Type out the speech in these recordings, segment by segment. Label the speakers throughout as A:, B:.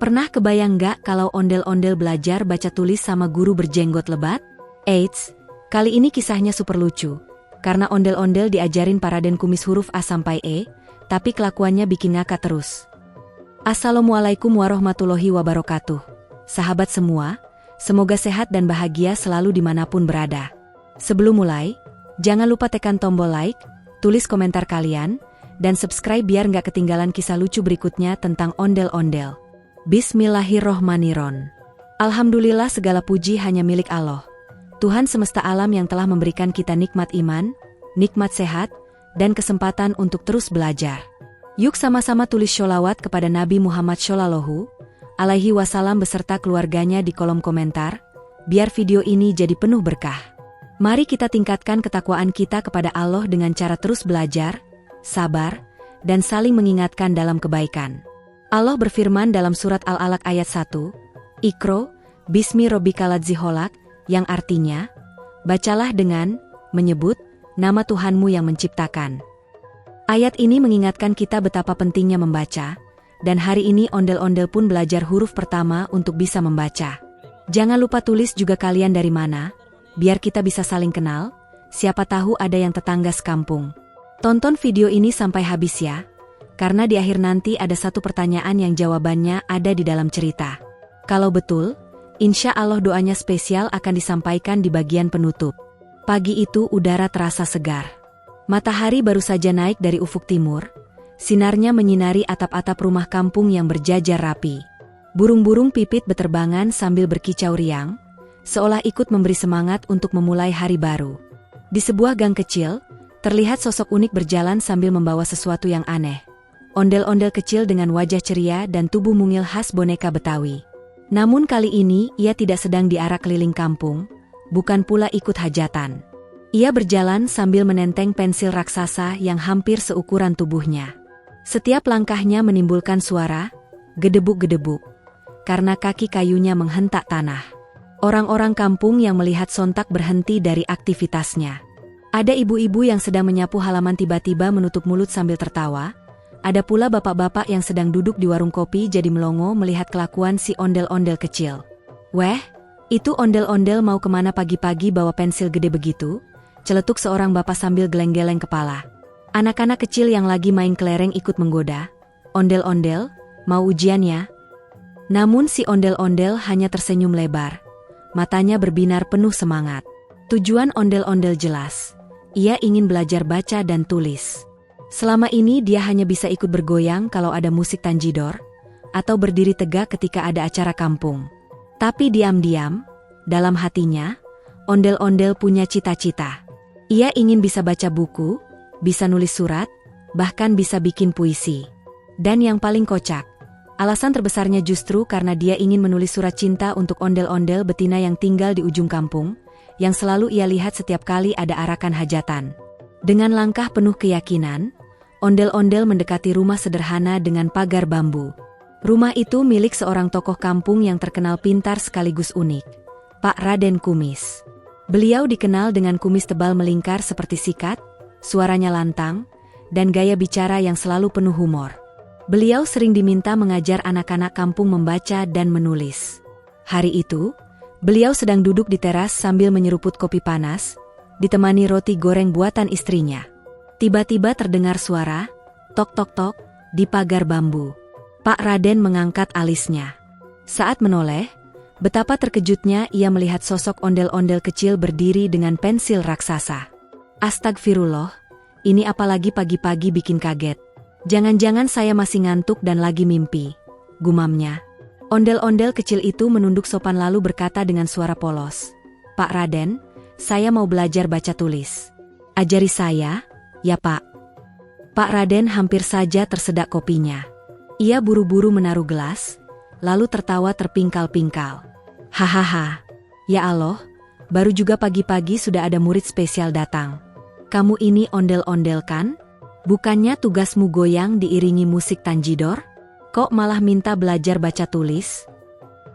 A: Pernah kebayang nggak kalau ondel-ondel belajar baca tulis sama guru berjenggot lebat? Eits, kali ini kisahnya super lucu. Karena ondel-ondel diajarin Paraden kumis huruf A sampai E, tapi kelakuannya bikin ngakak terus. Assalamualaikum warahmatullahi wabarakatuh. Sahabat semua, semoga sehat dan bahagia selalu dimanapun berada. Sebelum mulai, jangan lupa tekan tombol like, tulis komentar kalian, dan subscribe biar nggak ketinggalan kisah lucu berikutnya tentang ondel-ondel. Bismillahirrohmanirrohim. Alhamdulillah, segala puji hanya milik Allah, Tuhan semesta alam yang telah memberikan kita nikmat iman, nikmat sehat, dan kesempatan untuk terus belajar. Yuk sama-sama tulis sholawat kepada Nabi Muhammad Shallallahu Alaihi Wasallam beserta keluarganya di kolom komentar, biar video ini jadi penuh berkah. Mari kita tingkatkan ketakwaan kita kepada Allah dengan cara terus belajar, sabar, dan saling mengingatkan dalam kebaikan. Allah berfirman dalam surat Al-Alaq ayat 1, Iqra, Bismi Rabbikal ladzi khalaq, yang artinya, bacalah dengan menyebut nama Tuhanmu yang menciptakan. Ayat ini mengingatkan kita betapa pentingnya membaca, dan hari ini ondel-ondel pun belajar huruf pertama untuk bisa membaca. Jangan lupa tulis juga kalian dari mana, biar kita bisa saling kenal, siapa tahu ada yang tetangga sekampung. Tonton video ini sampai habis ya, karena di akhir nanti ada satu pertanyaan yang jawabannya ada di dalam cerita. Kalau betul, insya Allah doanya spesial akan disampaikan di bagian penutup. Pagi itu udara terasa segar. Matahari baru saja naik dari ufuk timur, sinarnya menyinari atap-atap rumah kampung yang berjajar rapi. Burung-burung pipit beterbangan sambil berkicau riang, seolah ikut memberi semangat untuk memulai hari baru. Di sebuah gang kecil, terlihat sosok unik berjalan sambil membawa sesuatu yang aneh. Ondel-ondel kecil dengan wajah ceria dan tubuh mungil khas boneka Betawi. Namun kali ini ia tidak sedang diarak keliling kampung, bukan pula ikut hajatan. Ia berjalan sambil menenteng pensil raksasa yang hampir seukuran tubuhnya. Setiap langkahnya menimbulkan suara, gedebuk-gedebuk, karena kaki kayunya menghentak tanah. Orang-orang kampung yang melihat sontak berhenti dari aktivitasnya. Ada ibu-ibu yang sedang menyapu halaman tiba-tiba menutup mulut sambil tertawa. Ada pula bapak-bapak yang sedang duduk di warung kopi jadi melongo melihat kelakuan si ondel-ondel kecil. Weh, itu ondel-ondel mau kemana pagi-pagi bawa pensil gede begitu? Celetuk seorang bapak sambil geleng-geleng kepala. Anak-anak kecil yang lagi main kelereng ikut menggoda. Ondel-ondel, mau ujian ya? Namun si ondel-ondel hanya tersenyum lebar. Matanya berbinar penuh semangat. Tujuan ondel-ondel jelas. Ia ingin belajar baca dan tulis. Selama ini dia hanya bisa ikut bergoyang kalau ada musik tanjidor, atau berdiri tegak ketika ada acara kampung. Tapi diam-diam, dalam hatinya, ondel-ondel punya cita-cita. Ia ingin bisa baca buku, bisa nulis surat, bahkan bisa bikin puisi. Dan yang paling kocak, alasan terbesarnya justru karena dia ingin menulis surat cinta untuk ondel-ondel betina yang tinggal di ujung kampung, yang selalu ia lihat setiap kali ada arakan hajatan. Dengan langkah penuh keyakinan, ondel-ondel mendekati rumah sederhana dengan pagar bambu. Rumah itu milik seorang tokoh kampung yang terkenal pintar sekaligus unik, Pak Raden Kumis. Beliau dikenal dengan kumis tebal melingkar seperti sikat, suaranya lantang, dan gaya bicara yang selalu penuh humor. Beliau sering diminta mengajar anak-anak kampung membaca dan menulis. Hari itu, beliau sedang duduk di teras sambil menyeruput kopi panas, ditemani roti goreng buatan istrinya. Tiba-tiba terdengar suara, tok-tok-tok, di pagar bambu. Pak Raden mengangkat alisnya. Saat menoleh, betapa terkejutnya ia melihat sosok ondel-ondel kecil berdiri dengan pensil raksasa. Astagfirullah, ini apalagi pagi-pagi bikin kaget. Jangan-jangan saya masih ngantuk dan lagi mimpi, gumamnya. Ondel-ondel kecil itu menunduk sopan lalu berkata dengan suara polos, Pak Raden, saya mau belajar baca tulis. Ajari saya, ya Pak. Pak Raden hampir saja tersedak kopinya. Ia buru-buru menaruh gelas, lalu tertawa terpingkal-pingkal. Hahaha, ya Allah, baru juga pagi-pagi sudah ada murid spesial datang. Kamu ini ondel-ondel kan? Bukannya tugasmu goyang diiringi musik tanjidor? Kok malah minta belajar baca tulis?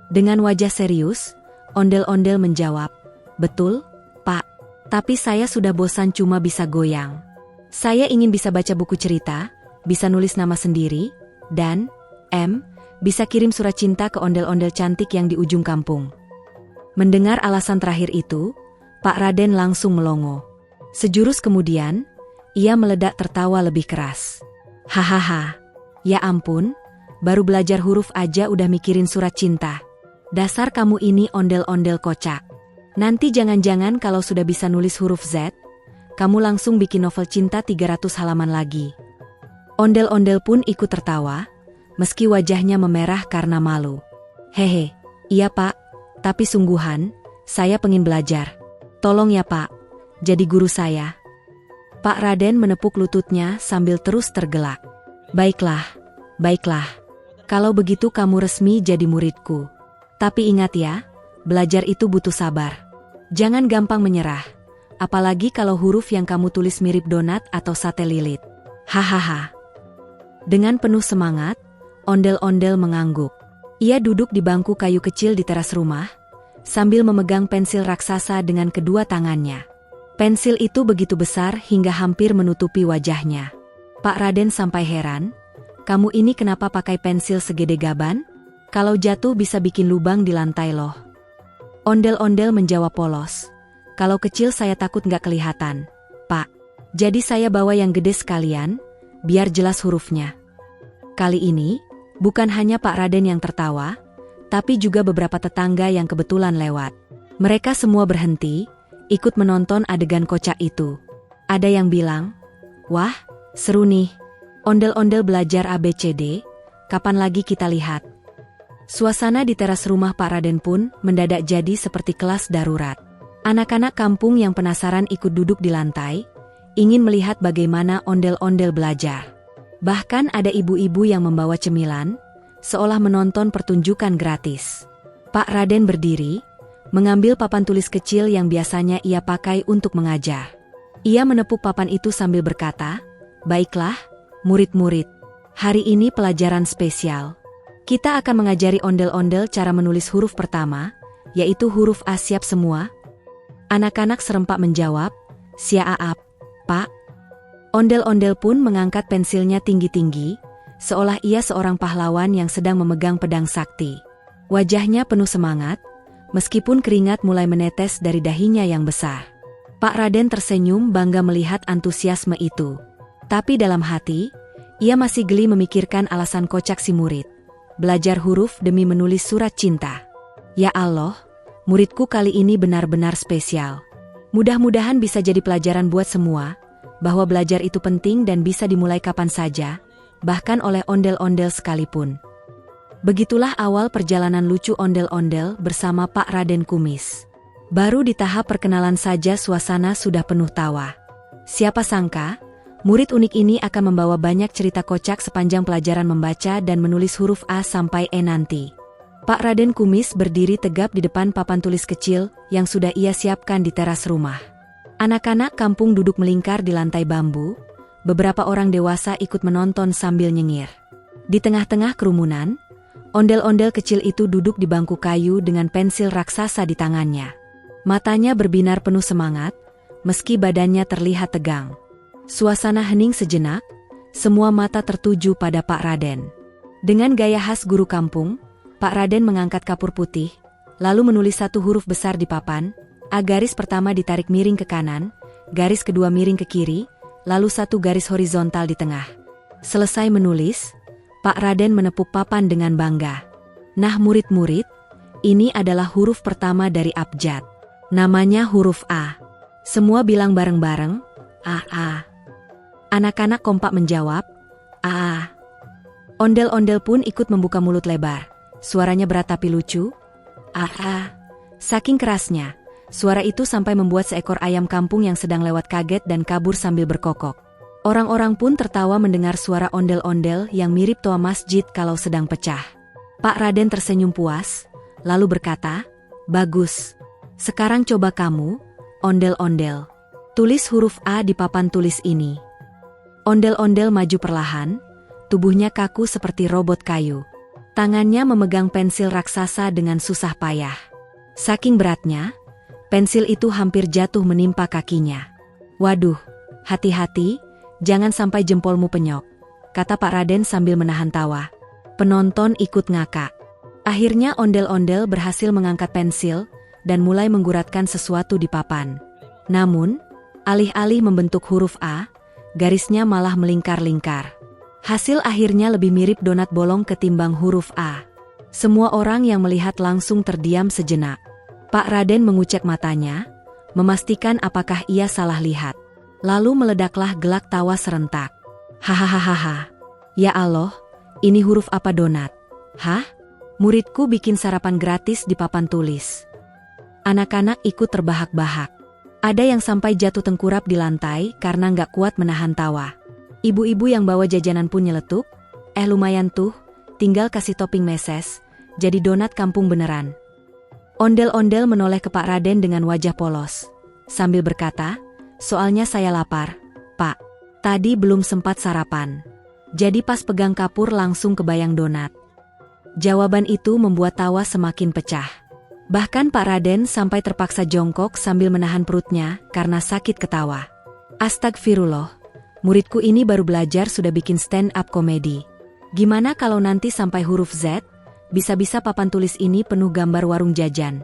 A: Dengan wajah serius, ondel-ondel menjawab, betul, Pak. Tapi saya sudah bosan cuma bisa goyang. Saya ingin bisa baca buku cerita, bisa nulis nama sendiri, dan, bisa kirim surat cinta ke ondel-ondel cantik yang di ujung kampung. Mendengar alasan terakhir itu, Pak Raden langsung melongo. Sejurus kemudian, ia meledak tertawa lebih keras. Hahaha, ya ampun, baru belajar huruf aja udah mikirin surat cinta. Dasar kamu ini ondel-ondel kocak. Nanti jangan-jangan kalau sudah bisa nulis huruf Z, kamu langsung bikin novel cinta 300 halaman lagi. Ondel-ondel pun ikut tertawa, meski wajahnya memerah karena malu. Hehe, iya pak, tapi sungguhan, saya pengen belajar. Tolong ya pak, jadi guru saya. Pak Raden menepuk lututnya sambil terus tergelak. Baiklah, baiklah. Kalau begitu kamu resmi jadi muridku. Tapi ingat ya, belajar itu butuh sabar. Jangan gampang menyerah, apalagi kalau huruf yang kamu tulis mirip donat atau sate lilit. Hahaha. Dengan penuh semangat, ondel-ondel mengangguk. Ia duduk di bangku kayu kecil di teras rumah, sambil memegang pensil raksasa dengan kedua tangannya. Pensil itu begitu besar hingga hampir menutupi wajahnya. Pak Raden sampai heran, kamu ini kenapa pakai pensil segede gaban? Kalau jatuh bisa bikin lubang di lantai loh. Ondel-ondel menjawab polos. Kalau kecil saya takut nggak kelihatan, Pak. Jadi saya bawa yang gede sekalian, biar jelas hurufnya. Kali ini, bukan hanya Pak Raden yang tertawa, tapi juga beberapa tetangga yang kebetulan lewat. Mereka semua berhenti, ikut menonton adegan kocak itu. Ada yang bilang, wah, seru nih. Ondel-ondel belajar ABCD, kapan lagi kita lihat? Suasana di teras rumah Pak Raden pun mendadak jadi seperti kelas darurat. Anak-anak kampung yang penasaran ikut duduk di lantai, ingin melihat bagaimana ondel-ondel belajar. Bahkan ada ibu-ibu yang membawa cemilan, seolah menonton pertunjukan gratis. Pak Raden berdiri, mengambil papan tulis kecil yang biasanya ia pakai untuk mengajar. Ia menepuk papan itu sambil berkata, baiklah, murid-murid, hari ini pelajaran spesial. Kita akan mengajari ondel-ondel cara menulis huruf pertama, yaitu huruf A. Siap semua? Anak-anak serempak menjawab, siap, Pak. Ondel-ondel pun mengangkat pensilnya tinggi-tinggi, seolah ia seorang pahlawan yang sedang memegang pedang sakti. Wajahnya penuh semangat, meskipun keringat mulai menetes dari dahinya yang besar. Pak Raden tersenyum bangga melihat antusiasme itu. Tapi dalam hati, ia masih geli memikirkan alasan kocak si murid. Belajar huruf demi menulis surat cinta. Ya Allah, muridku kali ini benar-benar spesial. Mudah-mudahan bisa jadi pelajaran buat semua, bahwa belajar itu penting dan bisa dimulai kapan saja, bahkan oleh ondel-ondel sekalipun. Begitulah awal perjalanan lucu ondel-ondel bersama Pak Raden Kumis. Baru di tahap perkenalan saja suasana sudah penuh tawa. Siapa sangka, murid unik ini akan membawa banyak cerita kocak sepanjang pelajaran membaca dan menulis huruf A sampai E nanti. Pak Raden Kumis berdiri tegap di depan papan tulis kecil yang sudah ia siapkan di teras rumah. Anak-anak kampung duduk melingkar di lantai bambu, beberapa orang dewasa ikut menonton sambil nyengir. Di tengah-tengah kerumunan, ondel-ondel kecil itu duduk di bangku kayu dengan pensil raksasa di tangannya. Matanya berbinar penuh semangat, meski badannya terlihat tegang. Suasana hening sejenak, semua mata tertuju pada Pak Raden. Dengan gaya khas guru kampung, Pak Raden mengangkat kapur putih, lalu menulis satu huruf besar di papan. A garis pertama ditarik miring ke kanan, garis kedua miring ke kiri, lalu satu garis horizontal di tengah. Selesai menulis, Pak Raden menepuk papan dengan bangga. Nah murid-murid, ini adalah huruf pertama dari abjad. Namanya huruf A. Semua bilang bareng-bareng, A. Anak-anak kompak menjawab, A. Ondel-ondel pun ikut membuka mulut lebar. Suaranya berat tapi lucu. A. Saking kerasnya, suara itu sampai membuat seekor ayam kampung yang sedang lewat kaget dan kabur sambil berkokok. Orang-orang pun tertawa mendengar suara ondel-ondel yang mirip toa masjid kalau sedang pecah. Pak Raden tersenyum puas, lalu berkata, bagus. Sekarang coba kamu, ondel-ondel, tulis huruf A di papan tulis ini. Ondel-ondel maju perlahan, tubuhnya kaku seperti robot kayu. Tangannya memegang pensil raksasa dengan susah payah. Saking beratnya, pensil itu hampir jatuh menimpa kakinya. Waduh, hati-hati, jangan sampai jempolmu penyok, kata Pak Raden sambil menahan tawa. Penonton ikut ngakak. Akhirnya ondel-ondel berhasil mengangkat pensil dan mulai mengguratkan sesuatu di papan. Namun, alih-alih membentuk huruf A, garisnya malah melingkar-lingkar. Hasil akhirnya lebih mirip donat bolong ketimbang huruf A. Semua orang yang melihat langsung terdiam sejenak. Pak Raden mengucek matanya, memastikan apakah ia salah lihat. Lalu meledaklah gelak tawa serentak. Hahaha. Ya Allah, ini huruf apa donat? Hah? Muridku bikin sarapan gratis di papan tulis. Anak-anak ikut terbahak-bahak. Ada yang sampai jatuh tengkurap di lantai karena nggak kuat menahan tawa. Ibu-ibu yang bawa jajanan pun nyeletuk, lumayan tuh, tinggal kasih topping meses, jadi donat kampung beneran. Ondel-ondel menoleh ke Pak Raden dengan wajah polos, sambil berkata, soalnya saya lapar, Pak. Tadi belum sempat sarapan. Jadi pas pegang kapur langsung kebayang donat. Jawaban itu membuat tawa semakin pecah. Bahkan Pak Raden sampai terpaksa jongkok sambil menahan perutnya karena sakit ketawa. Astagfirullah, muridku ini baru belajar sudah bikin stand up komedi. Gimana kalau nanti sampai huruf Z, bisa-bisa papan tulis ini penuh gambar warung jajan.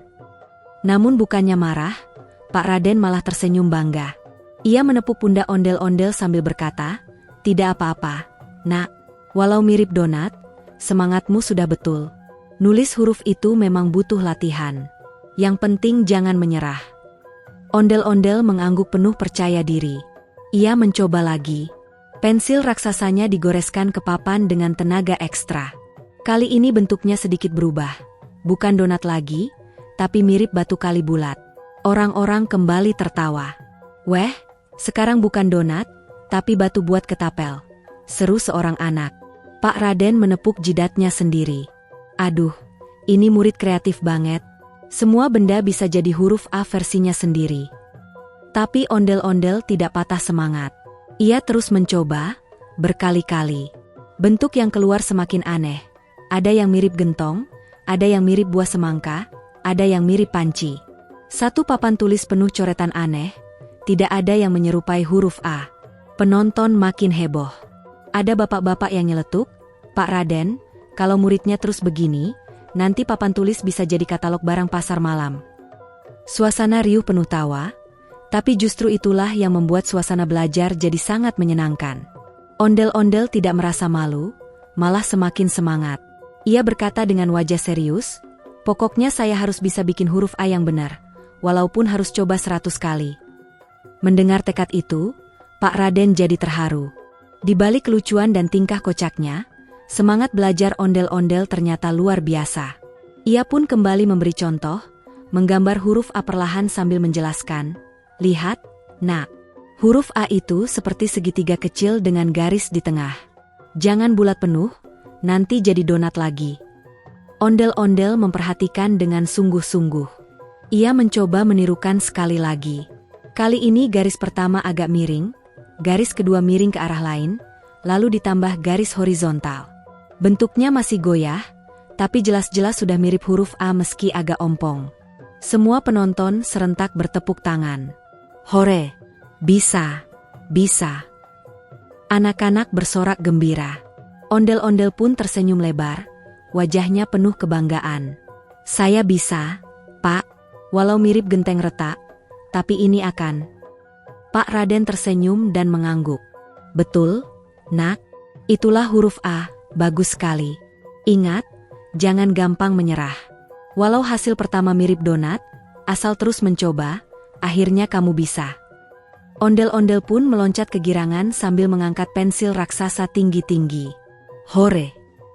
A: Namun bukannya marah, Pak Raden malah tersenyum bangga. Ia menepuk pundak ondel-ondel sambil berkata, tidak apa-apa, nak, walau mirip donat, semangatmu sudah betul. Nulis huruf itu memang butuh latihan. Yang penting jangan menyerah. Ondel-ondel mengangguk penuh percaya diri. Ia mencoba lagi. Pensil raksasanya digoreskan ke papan dengan tenaga ekstra. Kali ini bentuknya sedikit berubah. Bukan donat lagi, tapi mirip batu kali bulat. Orang-orang kembali tertawa. Weh, sekarang bukan donat, tapi batu buat ketapel. Seru seorang anak. Pak Raden menepuk jidatnya sendiri. Aduh, ini murid kreatif banget. Semua benda bisa jadi huruf A versinya sendiri. Tapi ondel-ondel tidak patah semangat. Ia terus mencoba, berkali-kali. Bentuk yang keluar semakin aneh. Ada yang mirip gentong, ada yang mirip buah semangka, ada yang mirip panci. Satu papan tulis penuh coretan aneh, tidak ada yang menyerupai huruf A. Penonton makin heboh. Ada bapak-bapak yang nyeletuk, Pak Raden, kalau muridnya terus begini, nanti papan tulis bisa jadi katalog barang pasar malam. Suasana riuh penuh tawa, tapi justru itulah yang membuat suasana belajar jadi sangat menyenangkan. Ondel-ondel tidak merasa malu, malah semakin semangat. Ia berkata dengan wajah serius, pokoknya saya harus bisa bikin huruf A yang benar, walaupun harus coba 100 kali. Mendengar tekad itu, Pak Raden jadi terharu. Di balik kelucuan dan tingkah kocaknya, semangat belajar ondel-ondel ternyata luar biasa. Ia pun kembali memberi contoh, menggambar huruf A perlahan sambil menjelaskan, lihat, nak, huruf A itu seperti segitiga kecil dengan garis di tengah. Jangan bulat penuh, nanti jadi donat lagi. Ondel-ondel memperhatikan dengan sungguh-sungguh. Ia mencoba menirukan sekali lagi. Kali ini garis pertama agak miring, garis kedua miring ke arah lain, lalu ditambah garis horizontal. Bentuknya masih goyah, tapi jelas-jelas sudah mirip huruf A meski agak ompong. Semua penonton serentak bertepuk tangan. Hore, bisa, bisa. Anak-anak bersorak gembira. Ondel-ondel pun tersenyum lebar, wajahnya penuh kebanggaan. Saya bisa, Pak, walau mirip genteng retak, tapi ini akan. Pak Raden tersenyum dan mengangguk. Betul, nak, itulah huruf A, bagus sekali. Ingat, jangan gampang menyerah. Walau hasil pertama mirip donat, asal terus mencoba, akhirnya kamu bisa. Ondel-ondel pun meloncat kegirangan sambil mengangkat pensil raksasa tinggi-tinggi. Hore!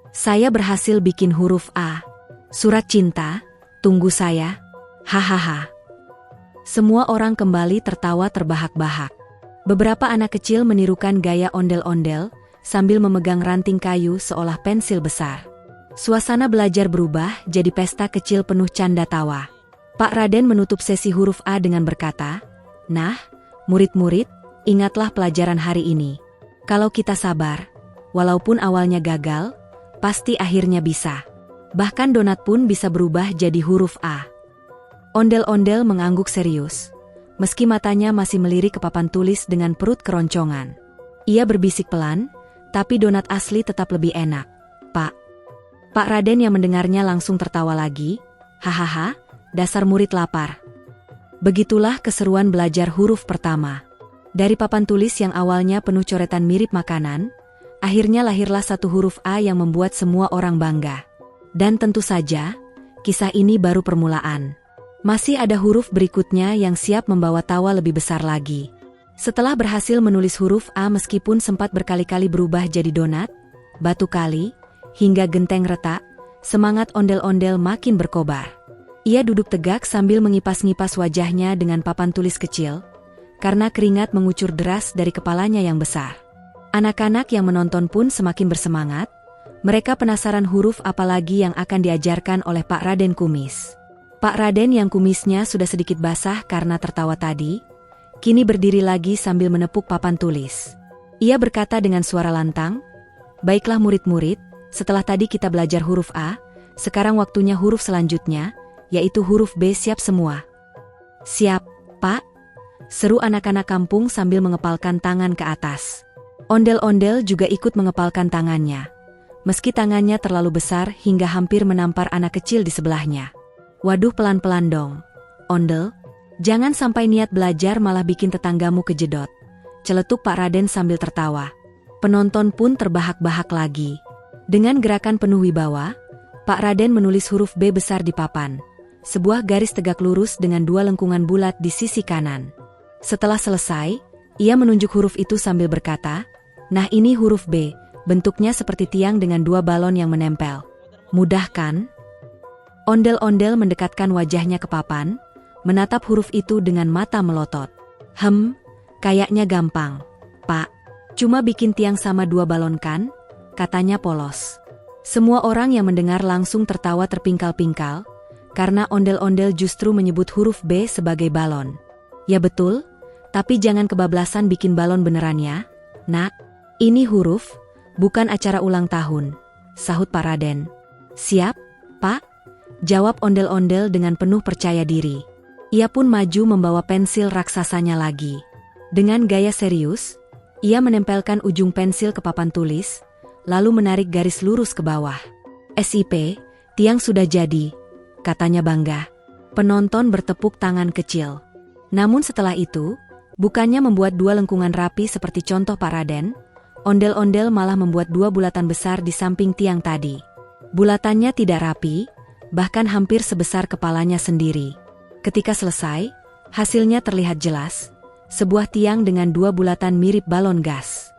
A: Saya berhasil bikin huruf A. Surat cinta, tunggu saya. Hahaha. Semua orang kembali tertawa terbahak-bahak. Beberapa anak kecil menirukan gaya ondel-ondel sambil memegang ranting kayu seolah pensil besar. Suasana belajar berubah jadi pesta kecil penuh canda tawa. Pak Raden menutup sesi huruf A dengan berkata, nah, murid-murid, ingatlah pelajaran hari ini. Kalau kita sabar, walaupun awalnya gagal, pasti akhirnya bisa. Bahkan donat pun bisa berubah jadi huruf A. Ondel-ondel mengangguk serius, meski matanya masih melirik ke papan tulis dengan perut keroncongan. Ia berbisik pelan, tapi donat asli tetap lebih enak. Pak, Pak Raden yang mendengarnya langsung tertawa lagi. Hahaha, dasar murid lapar. Begitulah keseruan belajar huruf pertama. Dari papan tulis yang awalnya penuh coretan mirip makanan, akhirnya lahirlah satu huruf A yang membuat semua orang bangga. Dan tentu saja, kisah ini baru permulaan. Masih ada huruf berikutnya yang siap membawa tawa lebih besar lagi. Setelah berhasil menulis huruf A meskipun sempat berkali-kali berubah jadi donat, batu kali, hingga genteng retak, semangat ondel-ondel makin berkobar. Ia duduk tegak sambil mengipas-ngipas wajahnya dengan papan tulis kecil, karena keringat mengucur deras dari kepalanya yang besar. Anak-anak yang menonton pun semakin bersemangat, mereka penasaran huruf apa lagi yang akan diajarkan oleh Pak Raden Kumis. Pak Raden yang kumisnya sudah sedikit basah karena tertawa tadi, kini berdiri lagi sambil menepuk papan tulis. Ia berkata dengan suara lantang, "Baiklah murid-murid, setelah tadi kita belajar huruf A, sekarang waktunya huruf selanjutnya, yaitu huruf B. Siap semua?" "Siap, Pak," seru anak-anak kampung sambil mengepalkan tangan ke atas. Ondel-ondel juga ikut mengepalkan tangannya, meski tangannya terlalu besar hingga hampir menampar anak kecil di sebelahnya. "Waduh, pelan-pelan dong, Ondel. Jangan sampai niat belajar malah bikin tetanggamu kejedot," celetuk Pak Raden sambil tertawa. Penonton pun terbahak-bahak lagi. Dengan gerakan penuh wibawa, Pak Raden menulis huruf B besar di papan. Sebuah garis tegak lurus dengan dua lengkungan bulat di sisi kanan. Setelah selesai, ia menunjuk huruf itu sambil berkata, "Nah ini huruf B, bentuknya seperti tiang dengan dua balon yang menempel. Mudah kan?" Ondel-ondel mendekatkan wajahnya ke papan, menatap huruf itu dengan mata melotot. Kayaknya gampang, Pak. Cuma bikin tiang sama dua balon kan?" katanya polos. Semua orang yang mendengar langsung tertawa terpingkal-pingkal, karena ondel-ondel justru menyebut huruf B sebagai balon. "Ya betul, tapi jangan kebablasan bikin balon beneran ya, Nak. Ini huruf, bukan acara ulang tahun," sahut Pak Raden. "Siap, Pak," jawab ondel-ondel dengan penuh percaya diri. Ia pun maju membawa pensil raksasanya lagi. Dengan gaya serius, ia menempelkan ujung pensil ke papan tulis, lalu menarik garis lurus ke bawah. "SIP, tiang sudah jadi," katanya bangga. Penonton bertepuk tangan kecil. Namun setelah itu, bukannya membuat dua lengkungan rapi seperti contoh Pak Raden, ondel-ondel malah membuat dua bulatan besar di samping tiang tadi. Bulatannya tidak rapi, bahkan hampir sebesar kepalanya sendiri. Ketika selesai, hasilnya terlihat jelas, sebuah tiang dengan dua bulatan mirip balon gas.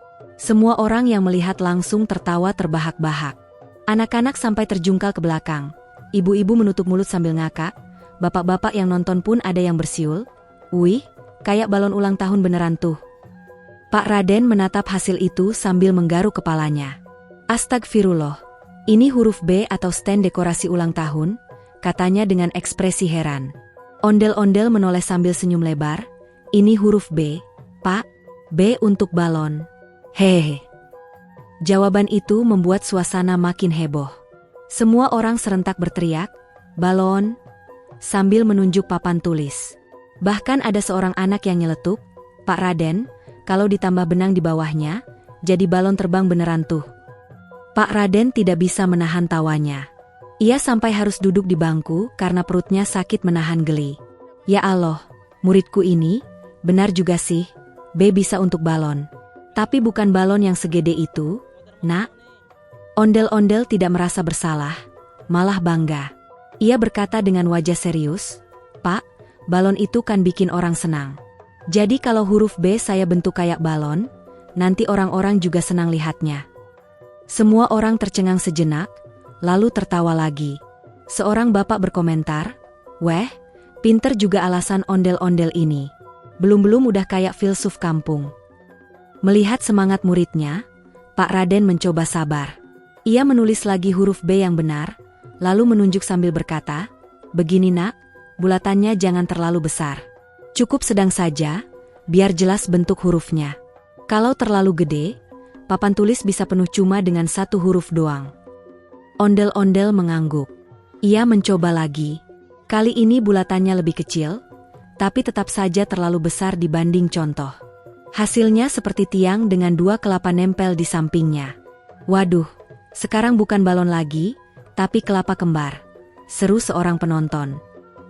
A: Semua orang yang melihat langsung tertawa terbahak-bahak. Anak-anak sampai terjungkal ke belakang. Ibu-ibu menutup mulut sambil ngakak, bapak-bapak yang nonton pun ada yang bersiul. "Wih, kayak balon ulang tahun beneran tuh." Pak Raden menatap hasil itu sambil menggaruk kepalanya. "Astagfirullah, ini huruf B atau stand dekorasi ulang tahun?" katanya dengan ekspresi heran. Ondel-ondel menoleh sambil senyum lebar. "Ini huruf B, Pak. B untuk balon." "Hehehe." Jawaban itu membuat suasana makin heboh. Semua orang serentak berteriak, "Balon!" sambil menunjuk papan tulis. Bahkan ada seorang anak yang nyeletuk, "Pak Raden, kalau ditambah benang di bawahnya, jadi balon terbang beneran tuh." Pak Raden tidak bisa menahan tawanya. Ia sampai harus duduk di bangku karena perutnya sakit menahan geli. "Ya Allah, muridku ini, benar juga sih, B bisa untuk balon. Tapi bukan balon yang segede itu, Nak." Ondel-ondel tidak merasa bersalah, malah bangga. Ia berkata dengan wajah serius, "Pak, balon itu kan bikin orang senang. Jadi kalau huruf B saya bentuk kayak balon, nanti orang-orang juga senang lihatnya." Semua orang tercengang sejenak, lalu tertawa lagi. Seorang bapak berkomentar, "Weh, pinter juga alasan ondel-ondel ini. Belum-belum udah kayak filsuf kampung." Melihat semangat muridnya, Pak Raden mencoba sabar. Ia menulis lagi huruf B yang benar, lalu menunjuk sambil berkata, "Begini Nak, bulatannya jangan terlalu besar. Cukup sedang saja, biar jelas bentuk hurufnya. Kalau terlalu gede, papan tulis bisa penuh cuma dengan satu huruf doang." Ondel-ondel mengangguk. Ia mencoba lagi. Kali ini bulatannya lebih kecil, tapi tetap saja terlalu besar dibanding contoh. Hasilnya seperti tiang dengan dua kelapa nempel di sampingnya. "Waduh, sekarang bukan balon lagi, Tapi kelapa kembar, seru seorang penonton.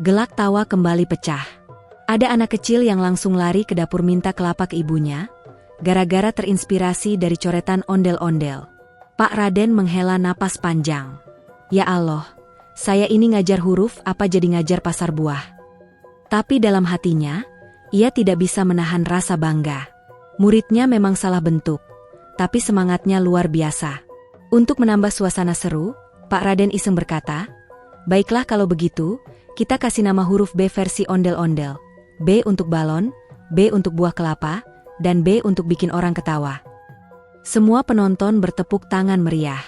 A: Gelak tawa kembali pecah. Ada anak kecil yang langsung lari ke dapur minta kelapa ke ibunya, gara-gara terinspirasi dari coretan ondel-ondel. Pak Raden menghela napas panjang. Ya Allah, saya ini ngajar huruf apa jadi ngajar pasar buah? Tapi dalam hatinya, ia tidak bisa menahan rasa bangga. Muridnya memang salah bentuk, tapi semangatnya luar biasa. Untuk menambah suasana seru, Pak Raden iseng berkata, "Baiklah kalau begitu, kita kasih nama huruf B versi ondel-ondel. B untuk balon, B untuk buah kelapa, dan B untuk bikin orang ketawa." Semua penonton bertepuk tangan meriah.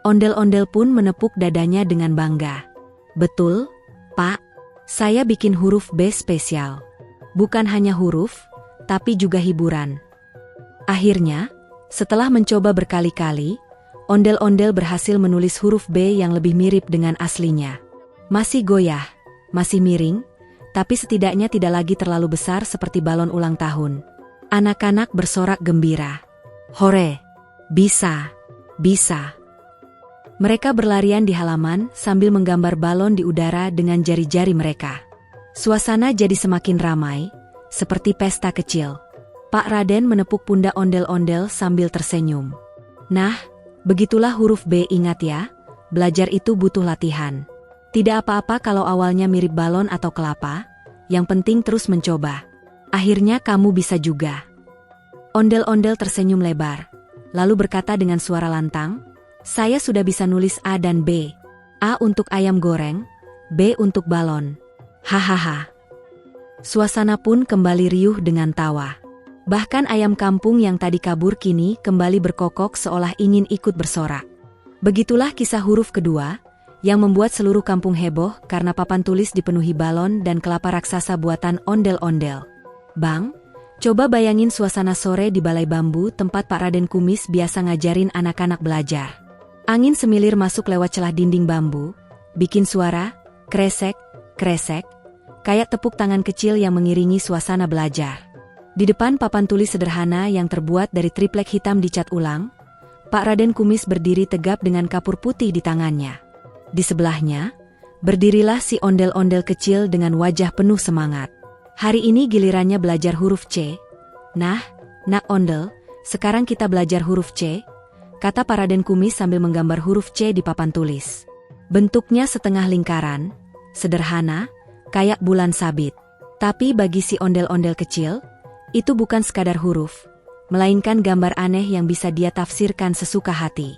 A: Ondel-ondel pun menepuk dadanya dengan bangga. "Betul, Pak. Saya bikin huruf B spesial. Bukan hanya huruf, tapi juga hiburan." Akhirnya, setelah mencoba berkali-kali, ondel-ondel berhasil menulis huruf B yang lebih mirip dengan aslinya. Masih goyah, masih miring, tapi setidaknya tidak lagi terlalu besar seperti balon ulang tahun. Anak-anak bersorak gembira. "Hore! Bisa! Bisa!" Mereka berlarian di halaman sambil menggambar balon di udara dengan jari-jari mereka. Suasana jadi semakin ramai, seperti pesta kecil. Pak Raden menepuk pundak ondel-ondel sambil tersenyum. "Nah, begitulah huruf B, ingat ya, belajar itu butuh latihan. Tidak apa-apa kalau awalnya mirip balon atau kelapa, yang penting terus mencoba. Akhirnya kamu bisa juga." Ondel-ondel tersenyum lebar, lalu berkata dengan suara lantang, "Saya sudah bisa nulis A dan B. A untuk ayam goreng, B untuk balon." Hahaha. Suasana pun kembali riuh dengan tawa. Bahkan ayam kampung yang tadi kabur kini kembali berkokok seolah ingin ikut bersorak. Begitulah kisah huruf kedua, yang membuat seluruh kampung heboh karena papan tulis dipenuhi balon dan kelapa raksasa buatan ondel-ondel. Bang, coba bayangin suasana sore di Balai Bambu tempat Pak Raden Kumis biasa ngajarin anak-anak belajar. Angin semilir masuk lewat celah dinding bambu, bikin suara, kresek, kresek, kayak tepuk tangan kecil yang mengiringi suasana belajar. Di depan papan tulis sederhana yang terbuat dari triplek hitam dicat ulang, Pak Raden Kumis berdiri tegap dengan kapur putih di tangannya. Di sebelahnya, berdirilah si ondel-ondel kecil dengan wajah penuh semangat. Hari ini gilirannya belajar huruf C. "Nah, nak ondel, sekarang kita belajar huruf C," kata Pak Raden Kumis sambil menggambar huruf C di papan tulis. Bentuknya setengah lingkaran, sederhana, kayak bulan sabit. Tapi bagi si ondel-ondel kecil, itu bukan sekadar huruf, melainkan gambar aneh yang bisa dia tafsirkan sesuka hati.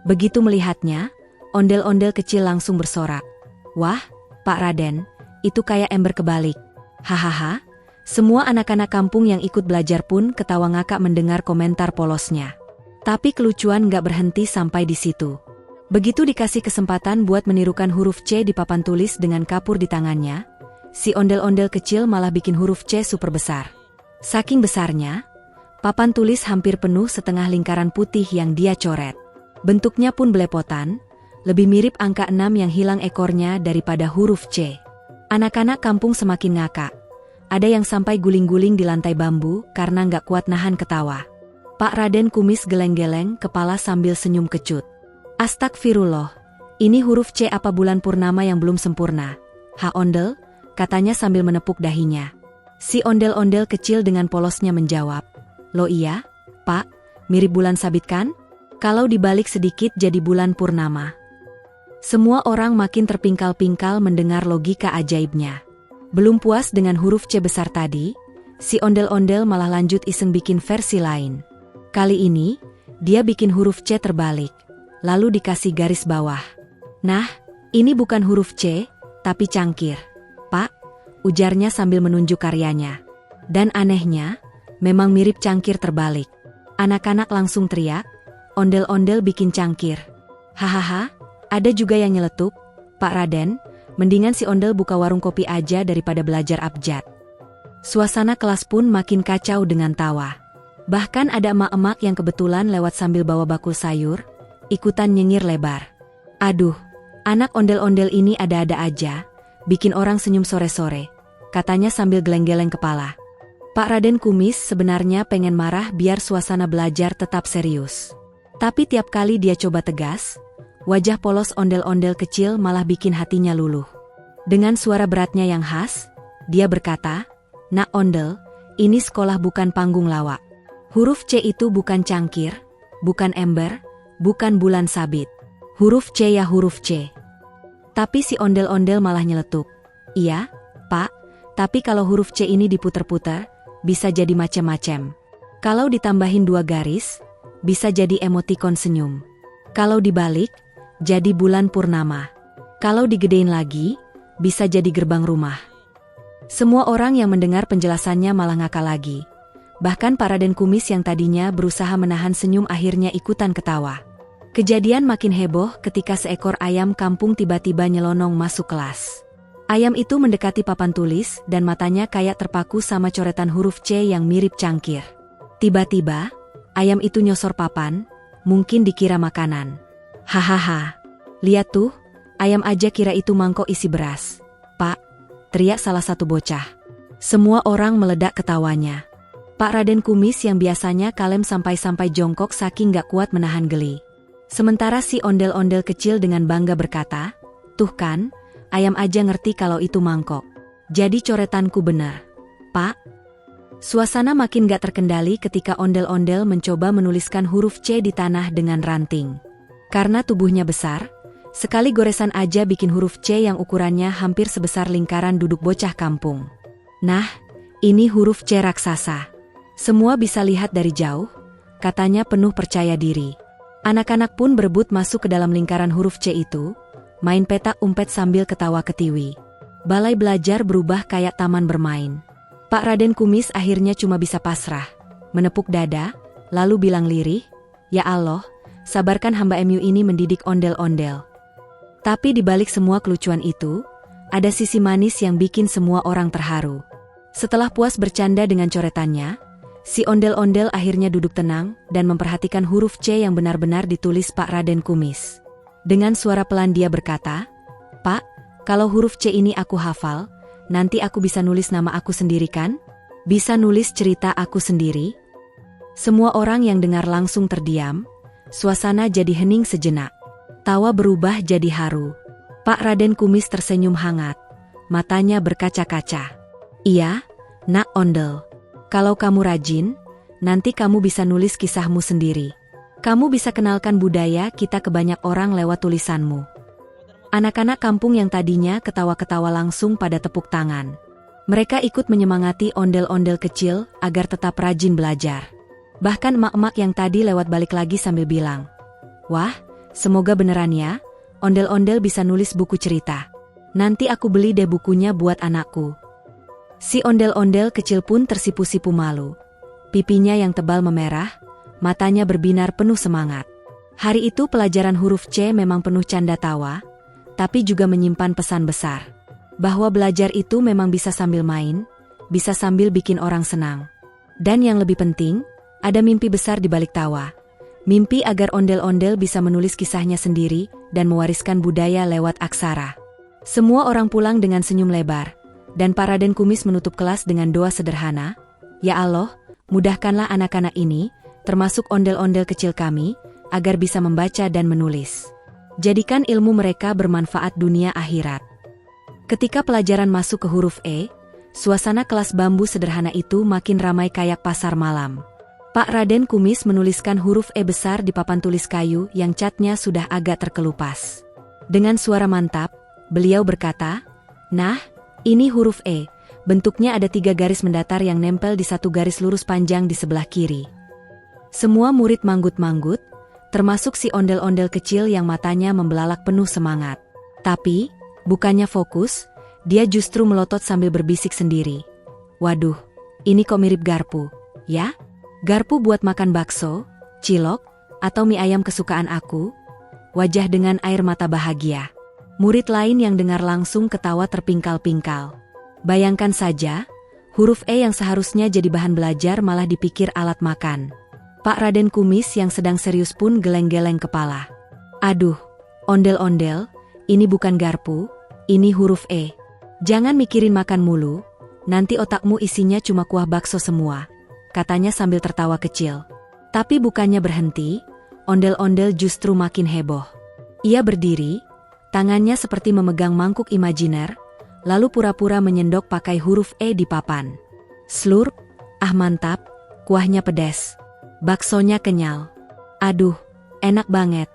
A: Begitu melihatnya, ondel-ondel kecil langsung bersorak. "Wah, Pak Raden, itu kayak ember kebalik." Hahaha, semua anak-anak kampung yang ikut belajar pun ketawa ngakak mendengar komentar polosnya. Tapi kelucuan gak berhenti sampai di situ. Begitu dikasih kesempatan buat menirukan huruf C di papan tulis dengan kapur di tangannya, si ondel-ondel kecil malah bikin huruf C super besar. Saking besarnya, papan tulis hampir penuh setengah lingkaran putih yang dia coret. Bentuknya pun belepotan, lebih mirip angka 6 yang hilang ekornya daripada huruf C. Anak-anak kampung semakin ngakak. Ada yang sampai guling-guling di lantai bambu karena nggak kuat nahan ketawa. Pak Raden Kumis geleng-geleng kepala sambil senyum kecut. "Astagfirullah, ini huruf C apa bulan purnama yang belum sempurna? Ha ondel?" katanya sambil menepuk dahinya. Si ondel-ondel kecil dengan polosnya menjawab, "Loh iya, Pak, mirip bulan sabit kan? Kalau dibalik sedikit jadi bulan purnama." Semua orang makin terpingkal-pingkal mendengar logika ajaibnya. Belum puas dengan huruf C besar tadi, si ondel-ondel malah lanjut iseng bikin versi lain. Kali ini, dia bikin huruf C terbalik, lalu dikasih garis bawah. "Nah, ini bukan huruf C, tapi cangkir, Pak," ujarnya sambil menunjuk karyanya. Dan anehnya, memang mirip cangkir terbalik. Anak-anak langsung teriak, "Ondel-ondel bikin cangkir." Hahaha. Ada juga yang nyeletuk, "Pak Raden, mendingan si ondel buka warung kopi aja daripada belajar abjad." Suasana kelas pun makin kacau dengan tawa. Bahkan ada emak-emak yang kebetulan lewat sambil bawa bakul sayur, ikutan nyengir lebar. "Aduh, anak ondel-ondel ini ada-ada aja, bikin orang senyum sore-sore," katanya sambil geleng-geleng kepala. Pak Raden Kumis sebenarnya pengen marah biar suasana belajar tetap serius. Tapi tiap kali dia coba tegas, Wajah polos ondel-ondel kecil malah bikin hatinya luluh. Dengan suara beratnya yang khas, dia berkata, "Nak Ondel, ini sekolah bukan panggung lawak. Huruf C itu bukan cangkir, bukan ember, bukan bulan sabit. Huruf C ya huruf C." Tapi si ondel-ondel malah nyeletuk. "Iya, Pak, tapi kalau huruf C ini diputer-puter, bisa jadi macem-macem. Kalau ditambahin 2 garis, bisa jadi emotikon senyum. Kalau dibalik, jadi bulan purnama. Kalau digedein lagi, bisa jadi gerbang rumah." Semua orang yang mendengar penjelasannya malah ngakak lagi. Bahkan Pak Raden Kumis yang tadinya berusaha menahan senyum akhirnya ikutan ketawa. Kejadian makin heboh ketika seekor ayam kampung tiba-tiba nyelonong masuk kelas. Ayam itu mendekati papan tulis dan matanya kayak terpaku sama coretan huruf C yang mirip cangkir. Tiba-tiba, ayam itu nyosor papan, mungkin dikira makanan. "Hahaha, lihat tuh, ayam aja kira itu mangkok isi beras, Pak," teriak salah satu bocah. Semua orang meledak ketawanya. Pak Raden Kumis yang biasanya kalem sampai-sampai jongkok saking gak kuat menahan geli. Sementara si ondel-ondel kecil dengan bangga berkata, "Tuh kan, ayam aja ngerti kalau itu mangkok. Jadi coretanku benar, Pak." Suasana makin gak terkendali ketika ondel-ondel mencoba menuliskan huruf C di tanah dengan ranting. Karena tubuhnya besar, sekali goresan aja bikin huruf C yang ukurannya hampir sebesar lingkaran duduk bocah kampung. Nah, ini huruf C raksasa. Semua bisa lihat dari jauh, katanya penuh percaya diri. Anak-anak pun berebut masuk ke dalam lingkaran huruf C itu, main petak umpet sambil ketawa ketiwi. Balai belajar berubah kayak taman bermain. Pak Raden Kumis akhirnya cuma bisa pasrah, menepuk dada, lalu bilang lirih, "Ya Allah, sabarkan hamba MU ini mendidik ondel-ondel." Tapi di balik semua kelucuan itu, ada sisi manis yang bikin semua orang terharu. Setelah puas bercanda dengan coretannya, si ondel-ondel akhirnya duduk tenang dan memperhatikan huruf C yang benar-benar ditulis Pak Raden Kumis. Dengan suara pelan dia berkata, "Pak, kalau huruf C ini aku hafal, nanti aku bisa nulis nama aku sendiri kan? Bisa nulis cerita aku sendiri?" Semua orang yang dengar langsung terdiam, suasana jadi hening sejenak. Tawa berubah jadi haru. Pak Raden Kumis tersenyum hangat, matanya berkaca-kaca. "Iya, Nak Ondel. Kalau kamu rajin, nanti kamu bisa nulis kisahmu sendiri. Kamu bisa kenalkan budaya kita ke banyak orang lewat tulisanmu." Anak-anak kampung yang tadinya ketawa-ketawa langsung pada tepuk tangan. Mereka ikut menyemangati ondel-ondel kecil agar tetap rajin belajar. Bahkan emak-emak yang tadi lewat balik lagi sambil bilang, "Wah, semoga beneran ya, ondel-ondel bisa nulis buku cerita. Nanti aku beli deh bukunya buat anakku." Si ondel-ondel kecil pun tersipu-sipu malu. Pipinya yang tebal memerah, matanya berbinar penuh semangat. Hari itu pelajaran huruf C memang penuh canda tawa, tapi juga menyimpan pesan besar. Bahwa belajar itu memang bisa sambil main, bisa sambil bikin orang senang. Dan yang lebih penting, ada mimpi besar di balik tawa. Mimpi agar ondel-ondel bisa menulis kisahnya sendiri dan mewariskan budaya lewat aksara. Semua orang pulang dengan senyum lebar. Dan Pak Raden Kumis menutup kelas dengan doa sederhana, "Ya Allah, mudahkanlah anak-anak ini, termasuk ondel-ondel kecil kami, agar bisa membaca dan menulis. Jadikan ilmu mereka bermanfaat dunia akhirat." Ketika pelajaran masuk ke huruf E, suasana kelas bambu sederhana itu makin ramai kayak pasar malam. Pak Raden Kumis menuliskan huruf E besar di papan tulis kayu yang catnya sudah agak terkelupas. Dengan suara mantap, beliau berkata, "Nah, ini huruf E, bentuknya ada 3 garis mendatar yang nempel di 1 garis lurus panjang di sebelah kiri." Semua murid manggut-manggut, termasuk si ondel-ondel kecil yang matanya membelalak penuh semangat. Tapi, bukannya fokus, dia justru melotot sambil berbisik sendiri. "Waduh, ini kok mirip garpu, ya? Garpu buat makan bakso, cilok, atau mie ayam kesukaan aku?" Wajah dengan air mata bahagia. Murid lain yang dengar langsung ketawa terpingkal-pingkal. Bayangkan saja, huruf E yang seharusnya jadi bahan belajar malah dipikir alat makan. Pak Raden Kumis yang sedang serius pun geleng-geleng kepala. "Aduh, ondel-ondel, ini bukan garpu, ini huruf E. Jangan mikirin makan mulu, nanti otakmu isinya cuma kuah bakso semua," katanya sambil tertawa kecil. Tapi bukannya berhenti, ondel-ondel justru makin heboh. Ia berdiri, tangannya seperti memegang mangkuk imajiner, lalu pura-pura menyendok pakai huruf E di papan. Slurp, ah mantap, kuahnya pedas. Baksonya kenyal. Aduh, enak banget,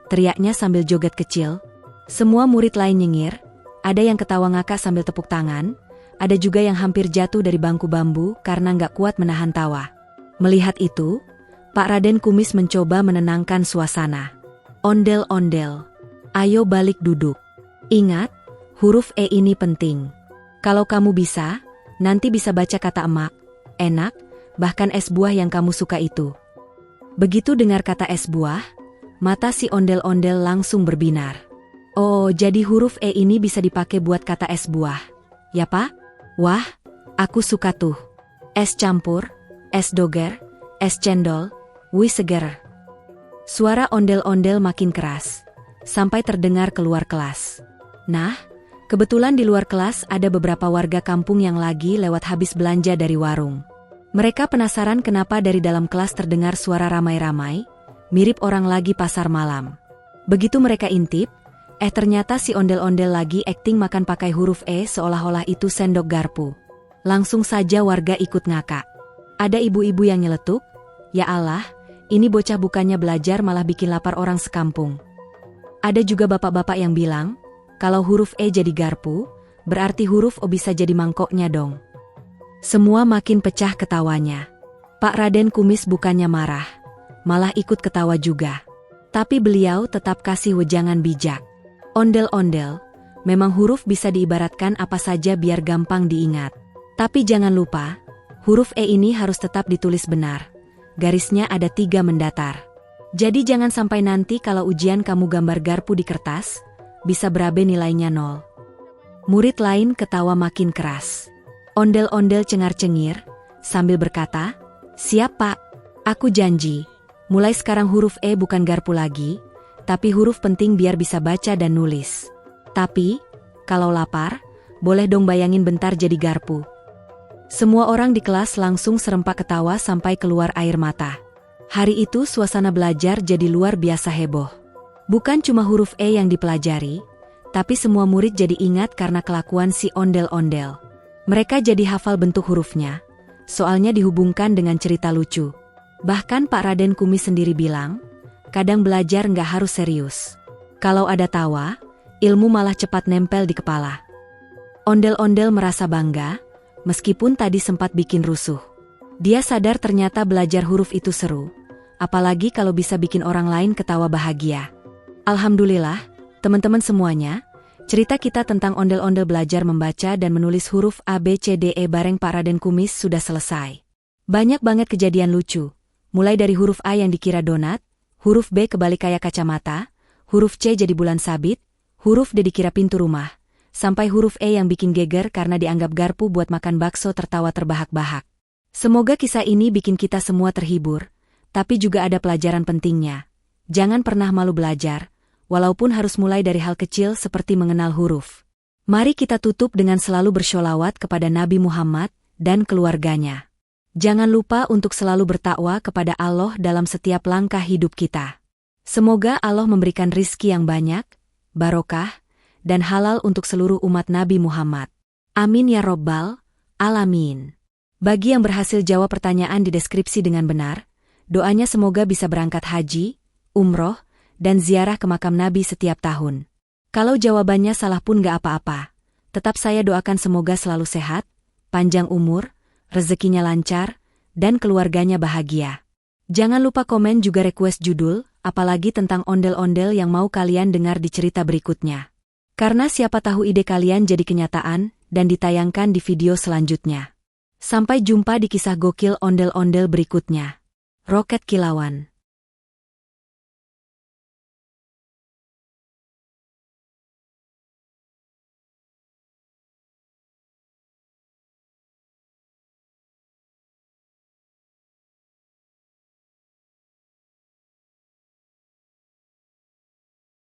A: teriaknya sambil joget kecil. Semua murid lain nyengir, ada yang ketawa ngakak sambil tepuk tangan, ada juga yang hampir jatuh dari bangku bambu karena nggak kuat menahan tawa. Melihat itu, Pak Raden Kumis mencoba menenangkan suasana. Ondel-ondel, ayo balik duduk. Ingat, huruf E ini penting. Kalau kamu bisa, nanti bisa baca kata emak, enak, bahkan es buah yang kamu suka itu. Begitu dengar kata es buah, mata si ondel-ondel langsung berbinar. Oh, jadi huruf E ini bisa dipakai buat kata es buah. Ya Pak? Wah, aku suka tuh. Es campur, es doger, es cendol, wih seger. Suara ondel-ondel makin keras, sampai terdengar keluar kelas. Nah, kebetulan di luar kelas ada beberapa warga kampung yang lagi lewat habis belanja dari warung. Mereka penasaran kenapa dari dalam kelas terdengar suara ramai-ramai, mirip orang lagi pasar malam. Begitu mereka intip, ternyata si ondel-ondel lagi akting makan pakai huruf E seolah-olah itu sendok garpu. Langsung saja warga ikut ngakak. Ada ibu-ibu yang nyeletuk, ya Allah, ini bocah bukannya belajar malah bikin lapar orang sekampung. Ada juga bapak-bapak yang bilang, kalau huruf E jadi garpu, berarti huruf O bisa jadi mangkoknya dong. Semua makin pecah ketawanya. Pak Raden Kumis bukannya marah, malah ikut ketawa juga. Tapi beliau tetap kasih wejangan bijak. Ondel-ondel, memang huruf bisa diibaratkan apa saja biar gampang diingat. Tapi jangan lupa, huruf E ini harus tetap ditulis benar. Garisnya ada 3 mendatar. Jadi jangan sampai nanti kalau ujian kamu gambar garpu di kertas, bisa berabe nilainya 0. Murid lain ketawa makin keras. Ondel-ondel cengar-cengir, sambil berkata, siap Pak, aku janji, mulai sekarang huruf E bukan garpu lagi, tapi huruf penting biar bisa baca dan nulis. Tapi, kalau lapar, boleh dong bayangin bentar jadi garpu. Semua orang di kelas langsung serempak ketawa sampai keluar air mata. Hari itu suasana belajar jadi luar biasa heboh. Bukan cuma huruf E yang dipelajari, tapi semua murid jadi ingat karena kelakuan si ondel-ondel. Mereka jadi hafal bentuk hurufnya, soalnya dihubungkan dengan cerita lucu. Bahkan Pak Raden Kumis sendiri bilang, kadang belajar nggak harus serius. Kalau ada tawa, ilmu malah cepat nempel di kepala. Ondel-ondel merasa bangga, meskipun tadi sempat bikin rusuh. Dia sadar ternyata belajar huruf itu seru, apalagi kalau bisa bikin orang lain ketawa bahagia. Alhamdulillah, teman-teman semuanya, cerita kita tentang ondel-ondel belajar membaca dan menulis huruf A, B, C, D, E bareng Pak Raden Kumis sudah selesai. Banyak banget kejadian lucu, mulai dari huruf A yang dikira donat, huruf B kebalik kayak kacamata, huruf C jadi bulan sabit, huruf D dikira pintu rumah, sampai huruf E yang bikin geger karena dianggap garpu buat makan bakso tertawa terbahak-bahak. Semoga kisah ini bikin kita semua terhibur, tapi juga ada pelajaran pentingnya. Jangan pernah malu belajar, walaupun harus mulai dari hal kecil seperti mengenal huruf. Mari kita tutup dengan selalu bersholawat kepada Nabi Muhammad dan keluarganya. Jangan lupa untuk selalu bertakwa kepada Allah dalam setiap langkah hidup kita. Semoga Allah memberikan rizki yang banyak, barokah, dan halal untuk seluruh umat Nabi Muhammad. Amin ya Robbal Alamin. Bagi yang berhasil jawab pertanyaan di deskripsi dengan benar, doanya semoga bisa berangkat haji, umroh, dan ziarah ke makam Nabi setiap tahun. Kalau jawabannya salah pun gak apa-apa. Tetap saya doakan semoga selalu sehat, panjang umur, rezekinya lancar, dan keluarganya bahagia. Jangan lupa komen juga request judul, apalagi tentang ondel-ondel yang mau kalian dengar di cerita berikutnya. Karena siapa tahu ide kalian jadi kenyataan, dan ditayangkan di video selanjutnya. Sampai jumpa di kisah gokil ondel-ondel berikutnya. Roket Kilauan.